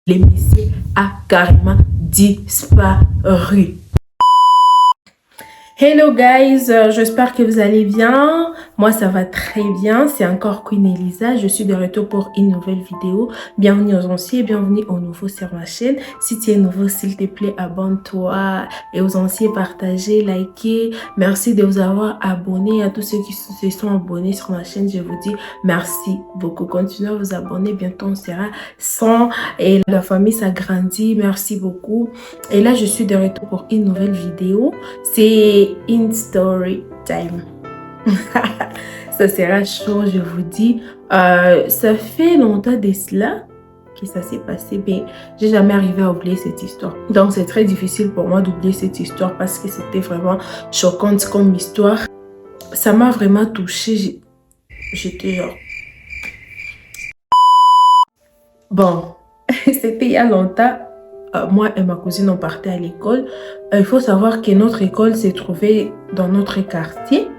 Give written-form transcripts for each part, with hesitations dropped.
L'émission a carrément disparu. Hello guys, j'espère que vous allez bien. Moi ça va très bien, c'est encore Queen Elisa. Je suis de retour pour une nouvelle vidéo. Bienvenue aux anciens, bienvenue aux nouveaux sur ma chaîne. Si tu es nouveau, s'il te plaît, abonne-toi. Et aux anciens, partagez, likez. Merci de vous avoir abonnés. À tous ceux qui se sont abonnés sur ma chaîne, je vous dis merci beaucoup. Continuez à vous abonner, bientôt on sera 100 et la famille s'agrandit. Merci beaucoup. Et là je suis de retour pour une nouvelle vidéo. C'est in story time. Ça sera chaud, je vous dis. Ça fait longtemps de cela que ça s'est passé, mais j'ai jamais arrivé à oublier cette histoire. Donc c'est très difficile pour moi d'oublier cette histoire parce que c'était vraiment choquante comme histoire. Ça m'a vraiment touchée. J'étais genre... Bon, c'était il y a longtemps. Moi et ma cousine, on partait à l'école. Il faut savoir que notre école s'est trouvée dans notre quartier.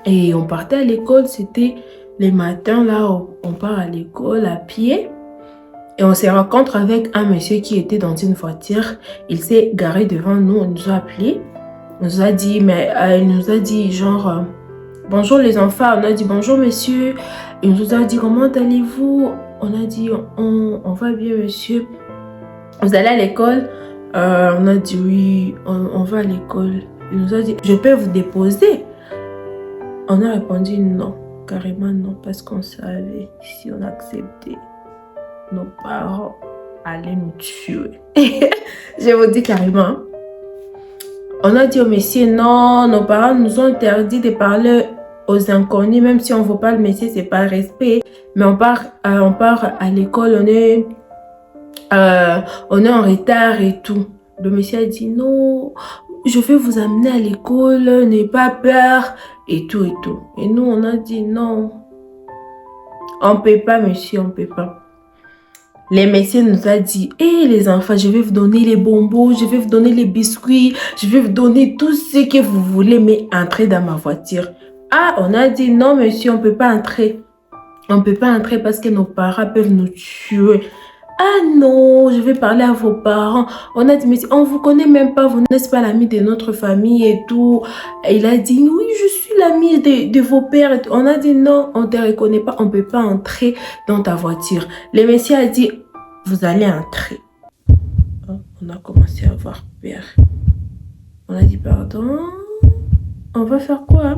Et on partait à l'école, c'était les matins, là, on part à l'école à pied. Et on se rencontre avec un monsieur qui était dans une voiture. Il s'est garé devant nous, il nous a appelés. Il nous a dit, il nous a dit genre, bonjour les enfants. On a dit, bonjour monsieur. Il nous a dit, comment allez-vous? On a dit, on va bien monsieur. Vous allez à l'école? On a dit oui, on va à l'école. Il nous a dit, je peux vous déposer? On a répondu non, carrément non, parce qu'on savait si on acceptait, nos parents allaient nous tuer. Je vous dis carrément. On a dit au monsieur non, nos parents nous ont interdit de parler aux inconnus, même si on ne veut pas le monsieur, c'est pas respect. Mais on part à l'école, on est en retard et tout. Le monsieur a dit non, je vais vous amener à l'école, n'ayez pas peur et tout et tout. Et nous on a dit non, on peut pas monsieur, on peut pas. Les messieurs nous a dit, hé les enfants, je vais vous donner les bonbons, je vais vous donner les biscuits, je vais vous donner tout ce que vous voulez, mais entrez dans ma voiture. Ah, on a dit non monsieur, on peut pas entrer. On peut pas entrer parce que nos parents peuvent nous tuer. Ah non, je vais parler à vos parents. On a dit, mais on vous connaît même pas, vous n'êtes pas l'ami de notre famille et tout. Et il a dit, oui, je suis l'ami de vos pères. Et tout. On a dit, non, on ne te reconnaît pas, on ne peut pas entrer dans ta voiture. Le monsieur a dit, vous allez entrer. On a commencé à avoir peur. On a dit, pardon, on va faire quoi?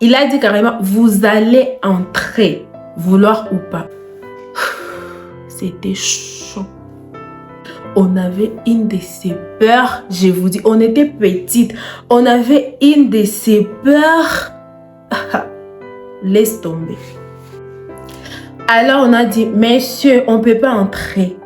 Il a dit carrément, vous allez entrer, vouloir ou pas. C'était chaud. On avait une de ces peurs, je vous dis, on était petites. On avait une de ces peurs. Laisse tomber. Alors on a dit, messieurs, on ne peut pas entrer.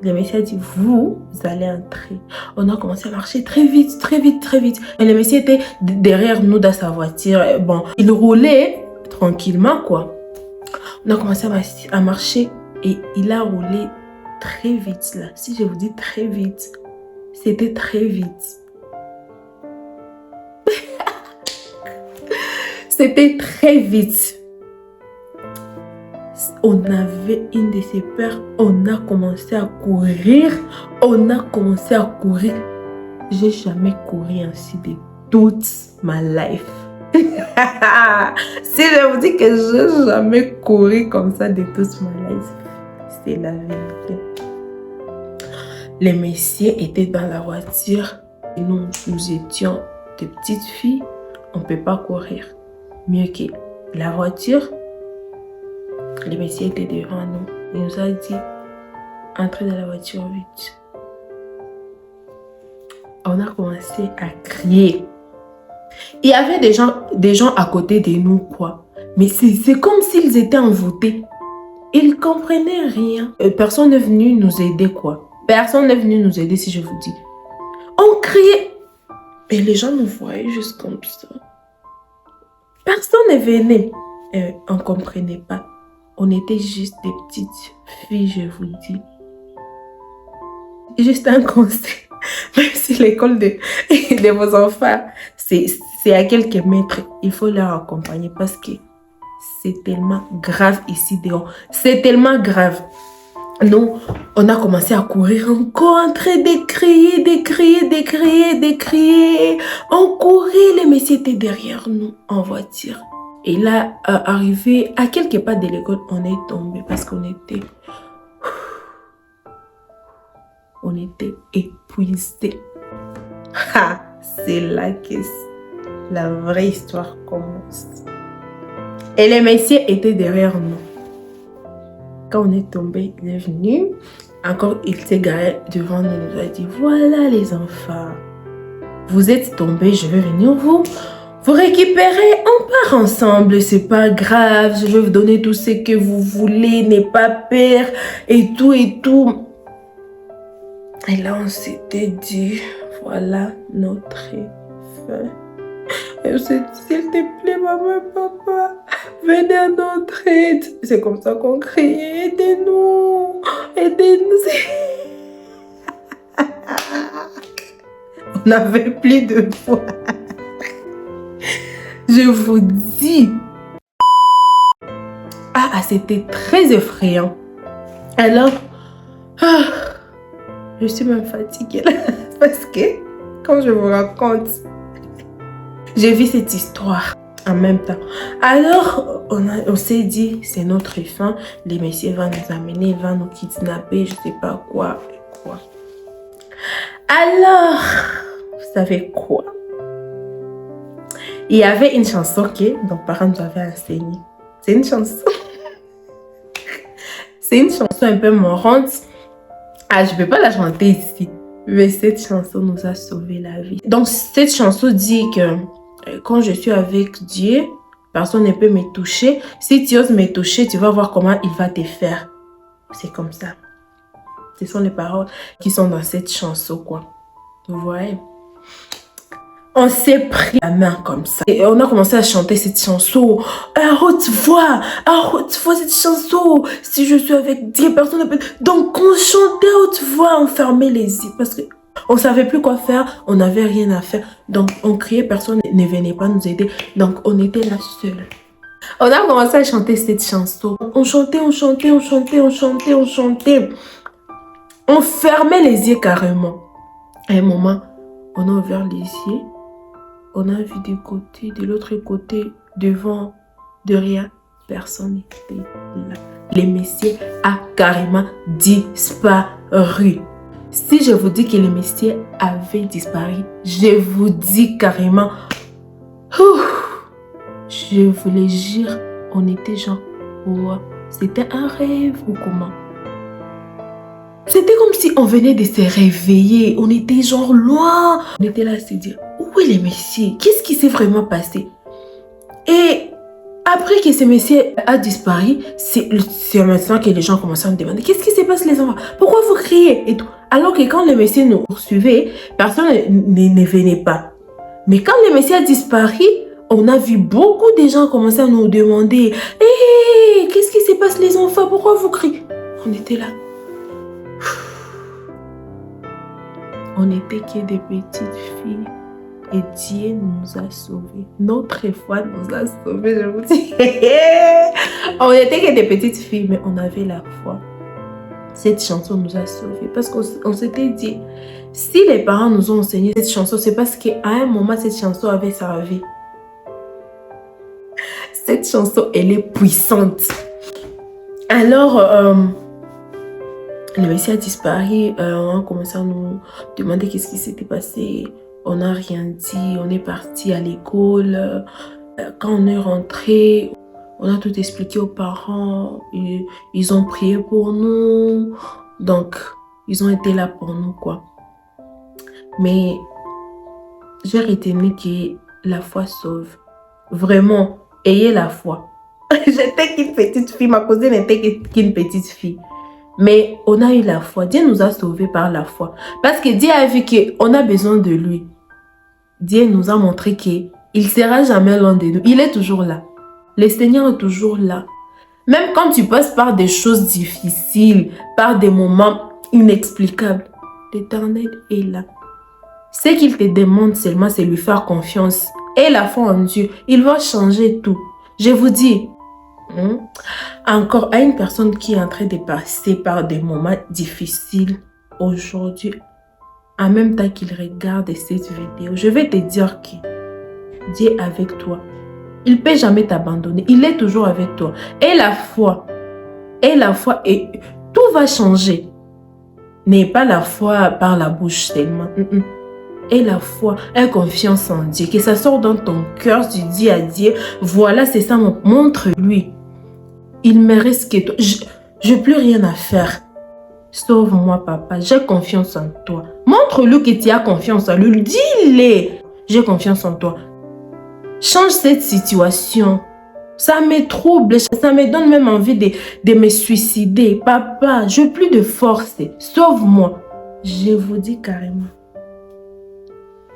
Le monsieur a dit, vous allez entrer. On a commencé à marcher très vite, très vite, très vite. Et le monsieur était derrière nous dans sa voiture. Bon, il roulait tranquillement, quoi. On a commencé à marcher. Et il a roulé très vite là. Si je vous dis très vite, c'était très vite. C'était très vite. On avait une de ces peurs. On a commencé à courir. On a commencé à courir. J'ai jamais couru ainsi de toute ma life. Si je vous dis que je n'ai jamais couru comme ça de toute ma life, c'est la vérité. Les messieurs étaient dans la voiture et nous étions des petites filles. On ne peut pas courir mieux que la voiture. Les messieurs étaient devant nous. Il nous a dit, entrez dans la voiture vite. On a commencé à crier. Il y avait des gens à côté de nous, quoi. Mais c'est comme s'ils étaient envoûtés. Ils ne comprenaient rien. Personne n'est venu nous aider, quoi. Personne n'est venu nous aider, si je vous dis. On criait. Et les gens nous voyaient juste comme ça. Personne n'est venu. On ne comprenait pas. On était juste des petites filles, je vous dis. Juste un conseil. Même si l'école de vos enfants, c'est à quelques mètres, il faut leur accompagner parce que c'est tellement grave ici dehors. C'est tellement grave. Nous, on a commencé à courir encore en train de crier, de crier, de crier, de crier. On courait, les messieurs étaient derrière nous en voiture. Et là, arrivé à quelques pas de l'école, on est tombé parce qu'on était épuisés. Ah, c'est là que la vraie histoire commence. Et les messieurs étaient derrière nous. Quand on est tombé, il est venu. Encore, il s'est garé devant nous. Il nous a dit, voilà les enfants. Vous êtes tombés, je vais venir vous récupérer. On part ensemble, c'est pas grave. Je vais vous donner tout ce que vous voulez. N'ayez pas peur. Et tout, et tout. Et là, on s'était dit, voilà notre fin. Et on s'est dit, s'il te plaît, maman, papa, venez à notre aide. C'est comme ça qu'on criait, aidez-nous, aidez-nous. On n'avait plus de voix. Je vous dis. Ah, c'était très effrayant. Alors, je suis même fatiguée là, parce que quand je vous raconte, j'ai vu cette histoire en même temps. Alors, on s'est dit, c'est notre fin. Les messieurs vont nous amener, ils vont nous kidnapper, je sais pas quoi. Alors, vous savez quoi? Il y avait une chanson que nos parents nous avaient enseignée. C'est une chanson. C'est une chanson un peu morante. Ah, je ne peux pas la chanter ici. Mais cette chanson nous a sauvé la vie. Donc, cette chanson dit que quand je suis avec Dieu, personne ne peut me toucher. Si tu oses me toucher, tu vas voir comment il va te faire. C'est comme ça. Ce sont les paroles qui sont dans cette chanson, quoi. Vous voyez? On s'est pris la main comme ça. Et on a commencé à chanter cette chanson. À haute voix cette chanson. Si je suis avec Dieu, personne ne peut... Donc, on chantait à haute voix, on fermait les yeux. Parce que on ne savait plus quoi faire, on n'avait rien à faire. Donc, on criait, personne ne venait pas nous aider. Donc, on était là seuls. On a commencé à chanter cette chanson. On chantait. On fermait les yeux carrément. À un moment, on a ouvert les yeux. On a vu du côté, de l'autre côté, devant, derrière, personne n'était là. Les messieurs a carrément disparu. Si je vous dis que les messieurs avaient disparu, je vous dis carrément, je vous le jure, on était genre, wow, c'était un rêve ou comment? C'était comme si on venait de se réveiller, on était genre loin. On était là à se dire, où est les messieurs? Qu'est-ce qui s'est vraiment passé? Et après que ce monsieur a disparu, c'est maintenant que les gens commençaient à me demander, qu'est-ce qui se passe les enfants? Pourquoi vous criez? Et tout. Alors que quand les messieurs nous poursuivaient, personne ne venait pas. Mais quand le monsieur a disparu, on a vu beaucoup de gens commencer à nous demander, hey, qu'est-ce qui se passe les enfants? Pourquoi vous criez? On était là. On n'était que des petites filles et Dieu nous a sauvés. Notre foi nous a sauvés, je vous dis. On n'était que des petites filles, mais on avait la foi. Cette chanson nous a sauvés parce qu'on s'était dit, si les parents nous ont enseigné cette chanson, c'est parce qu'à un moment, cette chanson avait servi. Cette chanson, elle est puissante. Alors, le Messie a disparu, on a commencé à nous demander qu'est-ce qui s'était passé. On n'a rien dit, on est parti à l'école. Quand on est rentré, on a tout expliqué aux parents. Ils ont prié pour nous. Donc, ils ont été là pour nous, quoi. Mais j'ai retenu que la foi sauve. Vraiment, ayez la foi. J'étais qu'une petite fille, ma cousine n'était qu'une petite fille. Mais on a eu la foi. Dieu nous a sauvés par la foi. Parce que Dieu a vu qu'on a besoin de lui. Dieu nous a montré qu'il ne sera jamais loin de nous. Il est toujours là. Le Seigneur est toujours là. Même quand tu passes par des choses difficiles, par des moments inexplicables, l'Éternel est là. Ce qu'il te demande seulement, c'est lui faire confiance. Et la foi en Dieu, il va changer tout. Je vous dis, Hmm. Encore à une personne qui est en train de passer par des moments difficiles aujourd'hui, en même temps qu'il regarde cette vidéo, je vais te dire que Dieu est avec toi. Il ne peut jamais t'abandonner. Il est toujours avec toi. Et la foi, et tout va changer. N'est pas la foi par la bouche seulement. Et la foi, et confiance en Dieu. Que ça sort dans ton cœur, tu dis à Dieu, voilà, c'est ça, montre-lui. Il me reste que toi. Je n'ai plus rien à faire. Sauve-moi, papa. J'ai confiance en toi. Montre-lui que tu as confiance en lui. Dis-le. J'ai confiance en toi. Change cette situation. Ça me trouble. Ça me donne même envie de me suicider. Papa, je n'ai plus de force. Sauve-moi. Je vous dis carrément.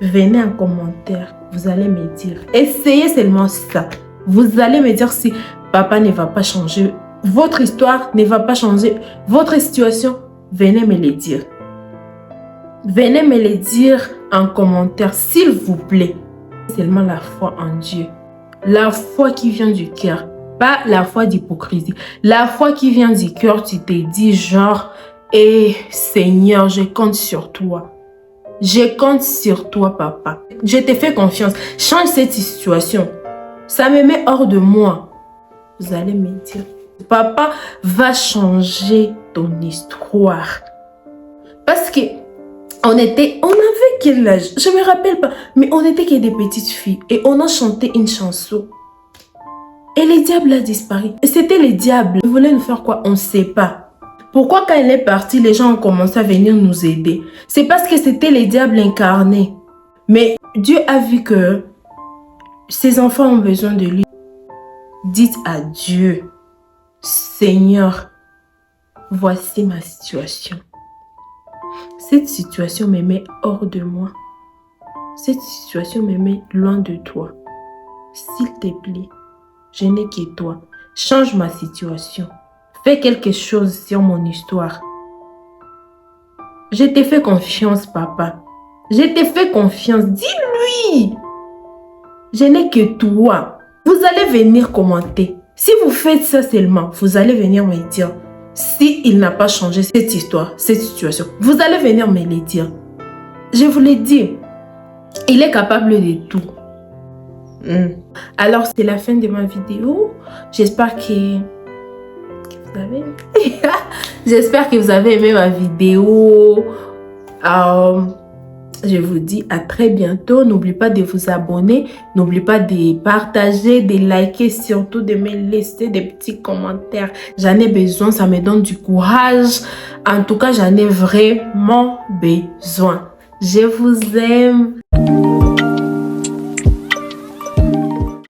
Venez en commentaire. Vous allez me dire. Essayez seulement ça. Vous allez me dire si papa ne va pas changer. Votre histoire ne va pas changer. Votre situation, venez me le dire. Venez me le dire en commentaire, s'il vous plaît. Seulement la foi en Dieu. La foi qui vient du cœur. Pas la foi d'hypocrisie. La foi qui vient du cœur, tu te dis genre, Seigneur, je compte sur toi. Je compte sur toi, papa. Je te fais confiance. Change cette situation. Ça me met hors de moi. Vous allez me dire, papa va changer ton histoire. Parce que on avait quel âge? Je ne me rappelle pas. Mais on était que des petites filles. Et on a chanté une chanson. Et le diable a disparu. C'était le diable. Il voulait nous faire quoi? On ne sait pas. Pourquoi quand elle est partie, les gens ont commencé à venir nous aider? C'est parce que c'était le diable incarné. Mais Dieu a vu que ses enfants ont besoin de lui. Dites à Dieu, Seigneur, voici ma situation. Cette situation me met hors de moi. Cette situation me met loin de toi. S'il te plaît, je n'ai que toi. Change ma situation. Fais quelque chose sur mon histoire. Je te fais confiance, papa. Je te fais confiance. Dis-lui. Je n'ai que toi. Vous allez venir commenter. Si vous faites ça seulement, vous allez venir me dire s'il n'a pas changé cette histoire, cette situation. Vous allez venir me le dire. Je vous l'ai dit. Il est capable de tout. Alors, c'est la fin de ma vidéo. J'espère que vous avez... J'espère que vous avez aimé ma vidéo. Je vous dis à très bientôt. N'oubliez pas de vous abonner. N'oubliez pas de partager, de liker, surtout de me laisser des petits commentaires. J'en ai besoin, ça me donne du courage. En tout cas, j'en ai vraiment besoin. Je vous aime.